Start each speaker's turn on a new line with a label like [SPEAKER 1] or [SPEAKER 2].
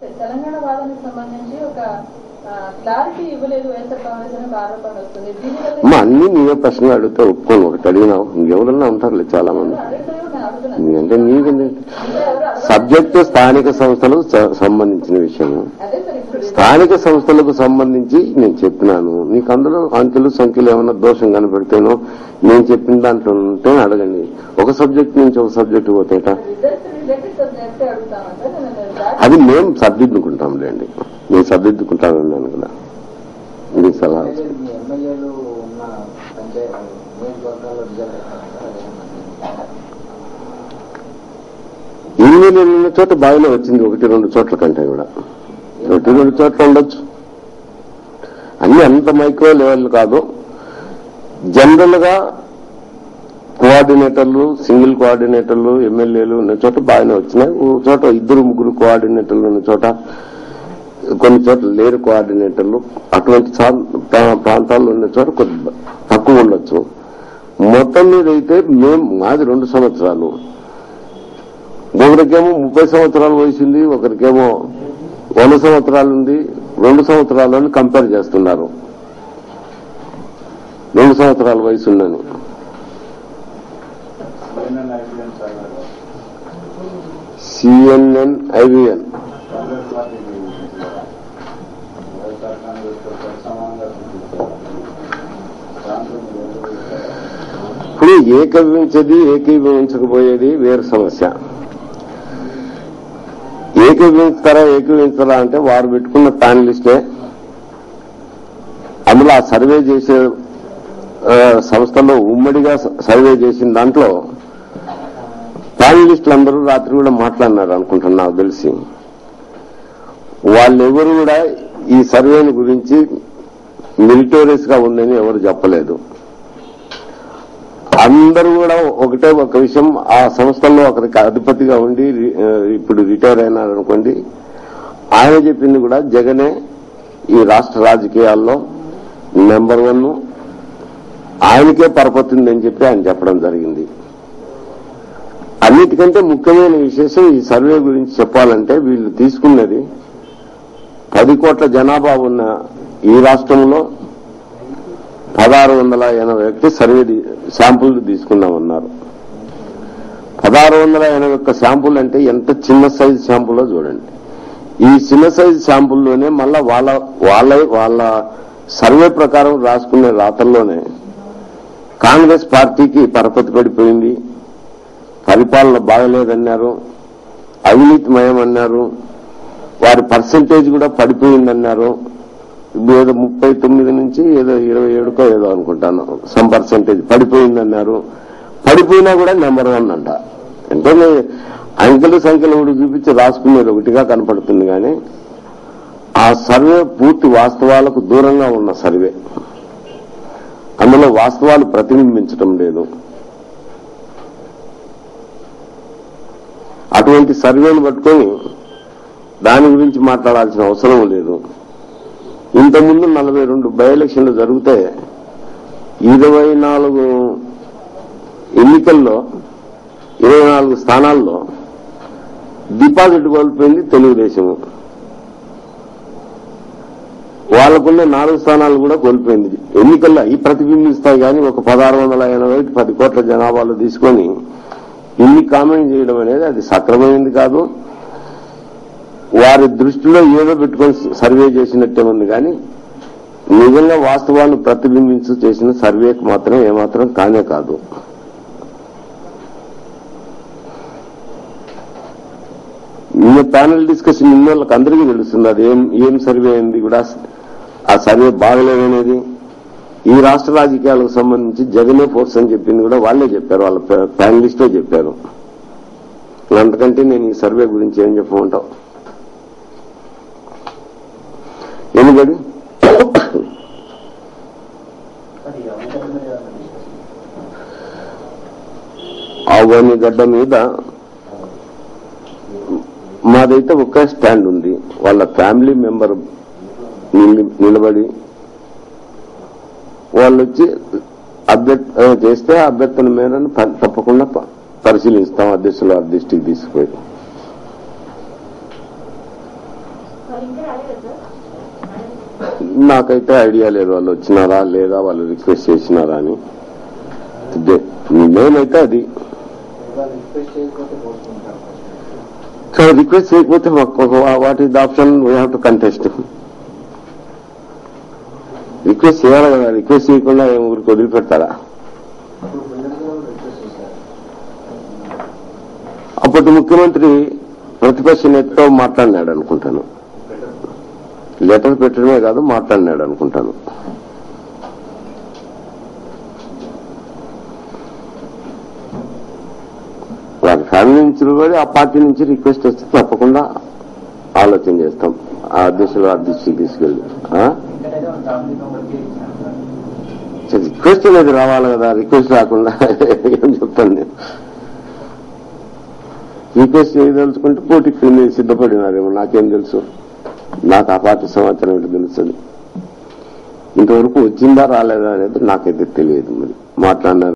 [SPEAKER 1] తెలంగాణ వాదానికి సంబంధించి ఒక క్లారిటీ ఇవ్వలేదు వైఎస్ఆర్ కాంగ్రెస్ అనే ఆరోపణ వస్తుంది.
[SPEAKER 2] అన్ని నీవే ప్రశ్నలు అడిగితే ఒప్పుకోను. ఒకటి అడిగినావు, ఇంకెవరన్నా ఉంటారులే చాలా మంది. అంటే నీకంటే సబ్జెక్టు స్థానిక సంస్థలకు సంబంధించిన విషయము. స్థానిక సంస్థలకు సంబంధించి నేను చెప్పినాను. నీకు అందులో అంకెలు సంఖ్యలు ఏమన్నా దోషం కనపెడితేనో నేను చెప్పిన దాంట్లో ఉంటే అడగండి. ఒక సబ్జెక్ట్ నుంచి ఒక సబ్జెక్టు పోతేట అది మేము సర్దిద్దుకుంటాంలేండి. నేను సర్దిద్దుకుంటానన్నాను కదా. మీ సలహా ఎమ్మెల్యేలు ఉన్న చోట బాగానే వచ్చింది. 1-2 చోట్ల కంటే కూడా 1-2 చోట్ల ఉండొచ్చు. అన్ని అంత మైక్రో లెవెల్ కాదు. జనరల్ గా కోఆర్డినేటర్లు, సింగిల్ కోఆర్డినేటర్లు, ఎమ్మెల్యేలు ఉన్న చోట బాగానే వచ్చినాయి. ఒక చోట 2-3 కోఆర్డినేటర్లు ఉన్న చోట, కొన్ని చోట్ల లేరు కోఆర్డినేటర్లు. అటువంటి ప్రాంతాల్లో ఉన్న చోట కొద్ది తక్కువ ఉండొచ్చు. మొత్తం మీద అయితే మాది 2 సంవత్సరాలు. ఒకరికేమో 30 సంవత్సరాలు వయసుంది, ఒకరికేమో 100 సంవత్సరాలు ఉంది. 2 సంవత్సరాలను కంపేర్ చేస్తున్నారు. 2 సంవత్సరాల వయసు ఉందని CNN, IVN ఇప్పుడు ఏకీభవించేది ఏకీభవించకపోయేది వేరు సమస్య. ఏకీభవించరా అంటే వారు పెట్టుకున్న ప్యానలిస్టే. అందులో ఆ సర్వే చేసే సంస్థలో ఉమ్మడిగా సర్వే చేసిన దాంట్లో ప్యానలిస్టులు అందరూ రాత్రి కూడా మాట్లాడినారు అనుకుంటున్నా. నాకు తెలిసి వాళ్ళెవరు కూడా ఈ సర్వేని గురించి మెరిటోరియస్ గా ఉందని ఎవరు చెప్పలేదు. అందరూ కూడా ఒకటే ఒక విషయం, ఆ సంస్థల్లో ఒకరికి అధిపతిగా ఉండి ఇప్పుడు రిటైర్ అయినారనుకోండి, ఆయన చెప్పింది కూడా జగనే ఈ రాష్ట్ర రాజకీయాల్లో నెంబర్ 1, ఆయనకే పరపతుందని చెప్పి ఆయన చెప్పడం జరిగింది. అన్నిటికంటే ముఖ్యమైన విశేషం ఈ సర్వే గురించి చెప్పాలంటే, వీళ్ళు తీసుకున్నది 10 కోట్ల జనాభా ఉన్న ఈ రాష్ట్రంలో 1681 సర్వే శాంపుల్ తీసుకున్నామన్నారు. 1681 శాంపుల్ అంటే ఎంత చిన్న సైజు శాంపుల్లో చూడండి. ఈ చిన్న సైజు శాంపుల్లోనే మళ్ళా వాళ్ళ సర్వే ప్రకారం రాసుకునే రాతల్లోనే కాంగ్రెస్ పార్టీకి పరపతి పడిపోయింది, పరిపాలన బాగలేదన్నారు, అవినీతిమయం అన్నారు, వారి పర్సెంటేజ్ కూడా పడిపోయిందన్నారు. ఏదో 39 నుంచి ఏదో 27కో ఏదో అనుకుంటాను సమ్ పర్సెంటేజ్ పడిపోయిందన్నారు. పడిపోయినా కూడా నెంబర్ 1 అంట. అంటే అంకెలు సంఖ్యలు కూడా చూపించి రాసుకునేది ఒకటిగా కనపడుతుంది. కానీ ఆ సర్వే పూర్తి వాస్తవాలకు దూరంగా ఉన్న సర్వే. అందులో వాస్తవాలు ప్రతిబింబించడం లేదు. అటువంటి సర్వేను పట్టుకొని దాని గురించి మాట్లాడాల్సిన అవసరం లేదు. ఇంతకుముందు 42 బై ఎలక్షన్లు జరిగితే 24 ఎన్నికల్లో 24 స్థానాల్లో డిపాజిట్ కోల్పోయింది తెలుగుదేశం. వాళ్లకున్న 4 స్థానాలు కూడా కోల్పోయింది. ఎన్నికల్లో అవి ప్రతిబింబిస్తాయి. కానీ ఒక 1680 10 కోట్ల జనాభాలో తీసుకొని ఇన్ని కామెంట్ చేయడం అనేది అది సక్రమైంది కాదు. వారి దృష్టిలో ఏదో పెట్టుకొని సర్వే చేసినట్టే ఉంది. కానీ నిజంగా వాస్తవాన్ని ప్రతిబింబించు చేసిన సర్వేకి మాత్రం ఏమాత్రం కానే కాదు. నిన్న ప్యానల్ డిస్కషన్ నిన్న వాళ్ళకి అందరికీ తెలుస్తుంది. అది ఏం సర్వే అయింది కూడా. ఆ సర్వే బాగలేదనేది ఈ రాష్ట్ర రాజకీయాలకు సంబంధించి జగనే ఫోర్స్ అని చెప్పింది కూడా వాళ్లే చెప్పారు, వాళ్ళ ప్యానలిస్టే చెప్పారు. అంతకంటే నేను ఈ సర్వే గురించి ఏం చెప్పమంటావు? ఎందుకని అవని గడ్డ మీద మాదైతే ఒకే స్టాండ్ ఉంది. వాళ్ళ ఫ్యామిలీ మెంబర్ నిలబడి వాళ్ళు వచ్చి చేస్తే అభ్యర్థన మేరను తప్పకుండా పరిశీలిస్తాం. అధ్యక్షుల దృష్టికి తీసుకుపోయి నాకైతే ఐడియా లేదు వాళ్ళు వచ్చినారా లేదా, వాళ్ళు రిక్వెస్ట్ చేసినారా అని. నేనైతే అది రిక్వెస్ట్ చేయకపోతే what is the option? We have to contest. Request చేయాలి కదా, రిక్వెస్ట్ చేయకుండా ఊరికి వదిలిపెడతారా? అప్పటి ముఖ్యమంత్రి ప్రతిపక్ష నేతతో మాట్లాడినాడు అనుకుంటాను. లెటర్ పెట్టడమే కాదు, మాట్లాడినాడు అనుకుంటాను. వాళ్ళ ఫ్యామిలీ నుంచి కూడా ఆ పార్టీ నుంచి రిక్వెస్ట్ వస్తే తప్పకుండా ఆలోచన చేస్తాం. ఆ అధ్యక్షులు అధ్యక్షులు తీసుకెళ్ళి రిక్వెస్ట్ అనేది రావాలి కదా, రిక్వెస్ట్ రాకుండా ఏం చెప్తాను నేను. రిక్వెస్ట్ చేయదలుచుకుంటే పోటీకి మీరు సిద్ధపడినారేమో, నాకేం తెలుసు. నాకు ఆ పార్టీ సమాచారం ఏంటో తెలుస్తుంది. ఇంతవరకు వచ్చిందా రాలేదా అనేది నాకైతే తెలియదు. మరి మాట్లాడినారు.